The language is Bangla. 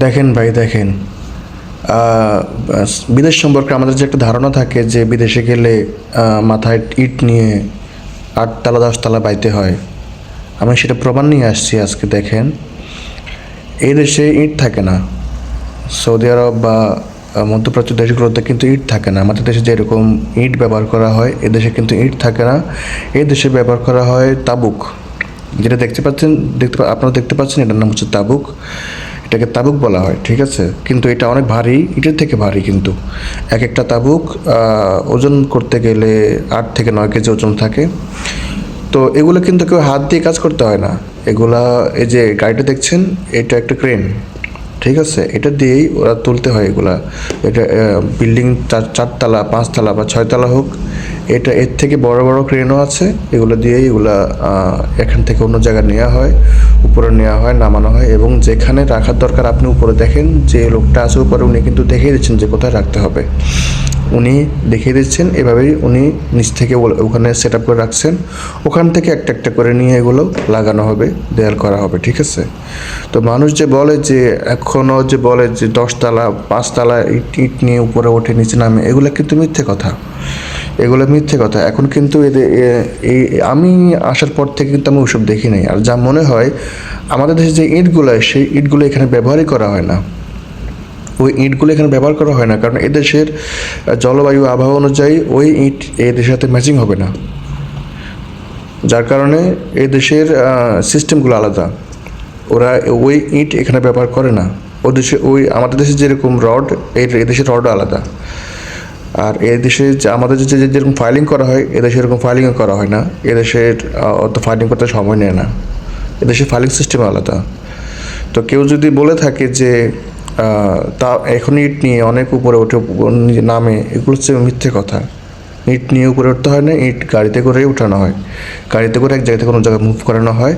দেখেন ভাই দেখেন, বিদেশ সম্পর্কে আমাদের যে একটা ধারণা থাকে যে বিদেশে গেলে মাথায় ইট নিয়ে 8 তলা 10 তলা বাইতে হয়। আমি সেটা প্রমাণ নিয়ে আসছি আজকে। দেখেন, এই দেশে ইট থাকে না। সৌদি আরব বা মধ্যপ্রাচ্য দেশগুলোতে কিন্তু ইট থাকে না। আমাদের দেশে যেরকম ইট ব্যবহার করা হয়, এদেশে কিন্তু ইট থাকে না। এই দেশে ব্যবহার করা হয় তাবুক। যেটা দেখতে পাচ্ছেন, আপনারা দেখতে পাচ্ছেন, এটার নাম হচ্ছে তাবুক। এটাকে তাবুক বলা হয়, ঠিক আছে? কিন্তু এটা অনেক ভারী, ইটের থেকে ভারী কিন্তু। এক একটা তাবুক ওজন করতে গেলে 8 থেকে 9 কেজি ওজন থাকে। তো এগুলো কিন্তু কেউ হাত দিয়ে কাজ করতে হয় না। এগুলা, এই যে গাড়িটা দেখছেন, এটা একটা ক্রেন, ঠিক আছে? এটা দিয়েই ওরা তুলতে হয় এগুলা। এটা বিল্ডিং 4 তলা 5 তলা বা 6 তলা হোক, এটা এর থেকে বড় বড় ক্রেনও আছে। এগুলো দিয়েই এগুলা এখান থেকে অন্য জায়গায় নেওয়া হয়, উপরে নেওয়া হয়, নামানো হয়। এবং যেখানে রাখার দরকার আপনি উপরে দেখেন, যে লোকটা আছে উপরে উনি কিন্তু দেখিয়ে দিচ্ছেন যে কোথায় রাখতে হবে। উনি দেখিয়ে দিচ্ছেন, এভাবেই উনি নিচ থেকে ওখানে সেট আপ করে রাখছেন। ওখান থেকে একটা একটা করে নিয়ে এগুলো লাগানো হবে, দেয়াল করা হবে, ঠিক আছে? তো মানুষ যে বলে যে, এখনও যে বলে যে 10 তলা 5 তলা ইট ইট নিয়ে উপরে ওঠে নিচে নামে, এগুলো কিন্তু মিথ্যে কথা। এগুলো মিথ্যে কথা। এখন কিন্তু এই আমি আসার পর থেকে কিন্তু আমি ওসব দেখি নাই। আর যা মনে হয়, আমাদের দেশে যে ইটগুলো, সেই ইটগুলো এখানে ব্যবহারই করা হয় না। ওই ইটগুলো এখানে ব্যবহার করা হয় না, কারণ এদেশের জলবায়ু আবহাওয়া অনুযায়ী ওই ইট এই দেশের সাথে ম্যাচিং হবে না। যার কারণে এই দেশের সিস্টেমগুলো আলাদা। ওরা ওই ইট এখানে ব্যবহার করে না। ও দেশে ওই আমাদের দেশে যেরকম রড, এই দেশের রডও আলাদা। আর এই দেশে আমাদের যে যেরকম ফাইলিং করা হয়, এদেশে এরকম ফাইলিংও করা হয় না। এদেশের অত ফাইলিং করতে সময় নেয় না। এদেশের ফাইলিং সিস্টেম আলাদা। তো কেউ যদি বলে থাকে যে তা এখন ইট নিয়ে অনেক উপরে ওঠে, নামে, এগুলো হচ্ছে মিথ্যে কথা। ইট নিয়ে উপরে উঠতে হয় না, ইট গাড়িতে করেই উঠানো হয়। গাড়িতে করে এক জায়গা থেকে অন্য জায়গায় মুভ করানো হয়।